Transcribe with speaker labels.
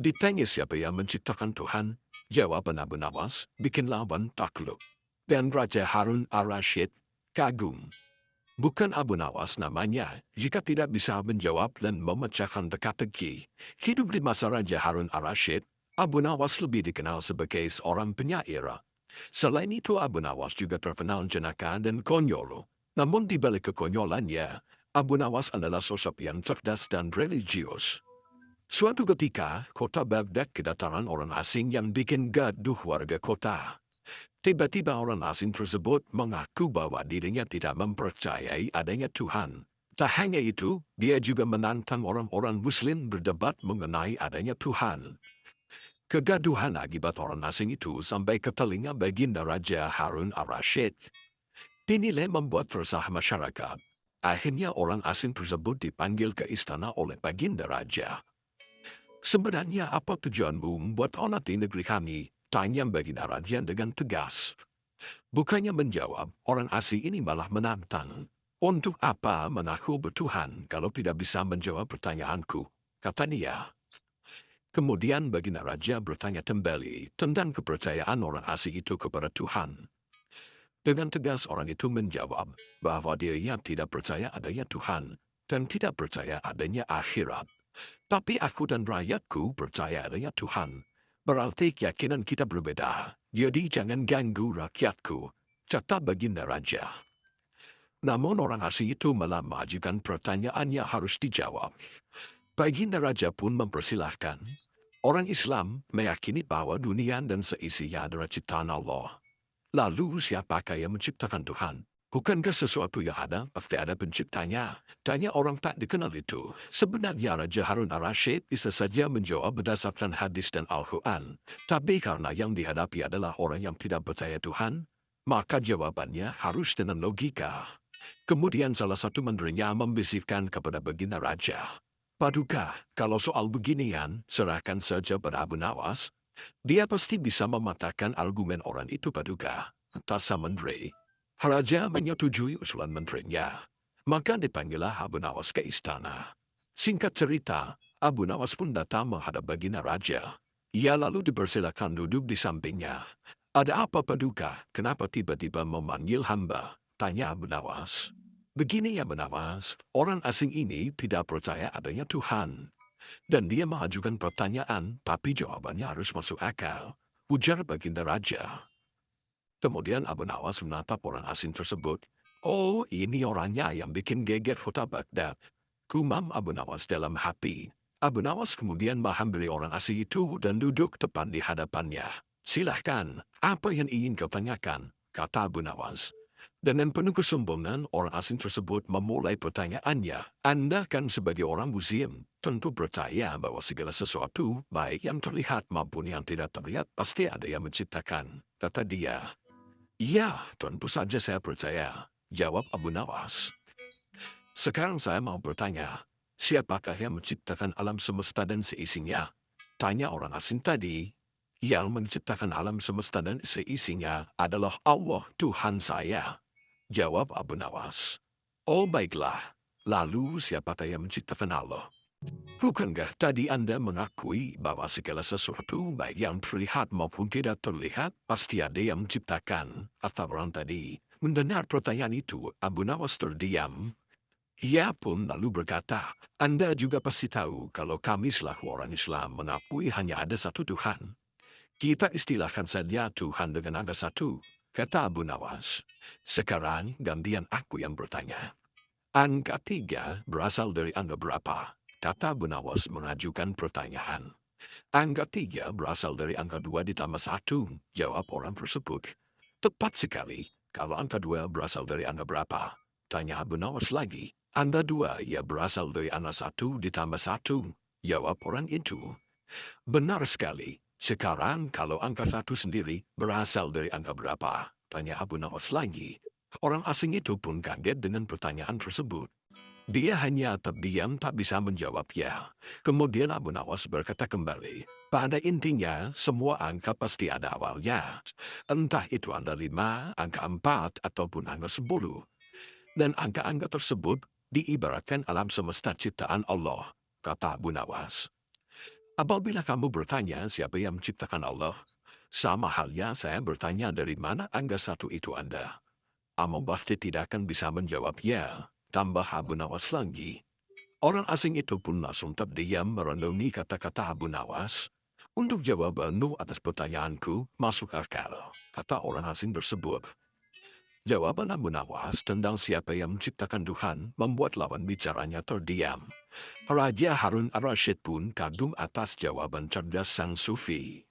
Speaker 1: Ditanya siapa yang menciptakan Tuhan? Jawaban Abu Nawas, bikin lawan takluk. Dan Raja Harun al-Rashid kagum. Bukan Abu Nawas namanya, jika tidak bisa menjawab dan memecahkan teka-teki. Hidup di masa Raja Harun al-Rashid, Abu Nawas lebih dikenal sebagai seorang penyair. Selain itu Abu Nawas juga terkenal jenaka dan konyol. Namun di balik kekonyolannya, Abu Nawas adalah sosok yang cerdas dan religius. Suatu ketika, kota Baghdad kedatangan orang asing yang bikin gaduh warga kota. Tiba-tiba orang asing tersebut mengaku bahwa dirinya tidak mempercayai adanya Tuhan. Tak hanya itu, dia juga menantang orang-orang Muslim berdebat mengenai adanya Tuhan. Kegaduhan akibat orang asing itu sampai ke telinga baginda Raja Harun al-Rashid. Dinilai membuat resah masyarakat. Akhirnya orang asing tersebut dipanggil ke istana oleh baginda Raja. Sebenarnya apa tujuanmu membuat onar di negeri kami? Tanya baginda Raja dengan tegas. Bukannya menjawab, orang asing ini malah menantang. Untuk apa mengaku bertuhan kalau tidak bisa menjawab pertanyaanku? Kata dia. Kemudian baginda Raja bertanya kembali tentang kepercayaan orang asing itu kepada Tuhan. Dengan tegas orang itu menjawab bahwa dia tidak percaya adanya Tuhan dan tidak percaya adanya akhirat. Tapi aku dan rakyatku percaya adanya Tuhan. Berarti keyakinan kita berbeda. Jadi jangan ganggu rakyatku, kata baginda Raja. Namun orang asing itu malah mengajukan pertanyaannya harus dijawab. Baginda Raja pun mempersilahkan. Orang Islam meyakini bahwa dunia dan seisinya adalah ciptaan Allah. Lalu siapakah yang menciptakan Tuhan? Bukankah sesuatu yang ada pasti ada penciptanya? Tanya orang tak dikenal itu. Sebenarnya Raja Harun al-Rashid bisa saja menjawab berdasarkan hadis dan Al-Quran. Tapi karena yang dihadapi adalah orang yang tidak percaya Tuhan, maka jawabannya harus dengan logika. Kemudian salah satu menterinya membisikkan kepada baginda Raja. Paduka, kalau soal beginian, serahkan saja pada Abu Nawas. Dia pasti bisa mematahkan argumen orang itu Paduka, kata sang menteri. Raja menyetujui usulan menterinya. Maka dipanggillah Abu Nawas ke istana. Singkat cerita, Abu Nawas pun datang menghadap baginda Raja. Ia lalu dipersilakan duduk di sampingnya. Ada apa Paduka? Kenapa tiba-tiba memanggil hamba? Tanya Abu Nawas. Begini ya Abu Nawas, orang asing ini tidak percaya adanya Tuhan. Dan dia mengajukan pertanyaan, tapi jawabannya harus masuk akal. Ujar baginda Raja. Kemudian Abu Nawas menatap orang asing tersebut. Oh, ini orangnya yang bikin geger kota Baghdad. Kumam Abu Nawas dalam hati. Abu Nawas kemudian menghampiri orang asing itu dan duduk tepat di hadapannya. Silahkan, apa yang ingin kau tanyakan? Kata Abu Nawas. Dengan penuh kesombongan, orang asing tersebut memulai pertanyaannya. Anda kan sebagai orang Muslim, tentu percaya bahwa segala sesuatu, baik yang terlihat maupun yang tidak terlihat, pasti ada yang menciptakan. Kata dia. Iya, tentu saja saya percaya. Jawab Abu Nawas. Sekarang saya mau bertanya, siapakah yang menciptakan alam semesta dan seisinya? Tanya orang asing tadi. Yang menciptakan alam semesta dan seisinya adalah Allah Tuhan saya. Jawab Abu Nawas. Oh baiklah, lalu siapakah yang menciptakan Allah? Bukankah tadi Anda mengakui bahwa segala sesuatu baik yang terlihat maupun tidak terlihat pasti ada yang menciptakan? Kata orang tadi. Mendengar pertanyaan itu, Abu Nawas terdiam. Ia pun lalu berkata, Anda juga pasti tahu kalau kami selaku orang Islam mengakui hanya ada satu Tuhan. Kita istilahkan saja Tuhan dengan angka satu, kata Abu Nawas. Sekarang gantian aku yang bertanya. Angka 3 berasal dari angka berapa? Kata Abu Nawas mengajukan pertanyaan. Angka 3 berasal dari angka 2 ditambah 1, jawab orang tersebut. Tepat sekali, kalau angka 2 berasal dari angka berapa? Tanya Abu Nawas lagi. Angka 2 ya berasal dari angka 1 ditambah 1, jawab orang itu. Benar sekali. Sekarang kalau angka 1 sendiri berasal dari angka berapa? Tanya Abu Nawas lagi. Orang asing itu pun kaget dengan pertanyaan tersebut. Dia hanya terdiam tak bisa menjawab ya. Kemudian Abu Nawas berkata kembali. Pada intinya, semua angka pasti ada awalnya. Entah itu angka 5, angka 4, ataupun angka 10. Dan angka-angka tersebut diibaratkan alam semesta ciptaan Allah, kata Abu Nawas. Apabila kamu bertanya siapa yang menciptakan Allah, sama halnya saya bertanya dari mana angka satu itu Anda. Kamu pasti tidak akan bisa menjawab ya, tambah Abu Nawas lagi. Orang asing itu pun langsung terdiam merenungi kata-kata Abu Nawas. Untuk jawabanmu atas pertanyaanku, masuk akal, kata orang asing tersebut. Jawaban Abu Nawas tentang siapa yang menciptakan Tuhan membuat lawan bicaranya terdiam. Raja Harun ar-Rasyid pun kagum atas jawaban cerdas sang sufi.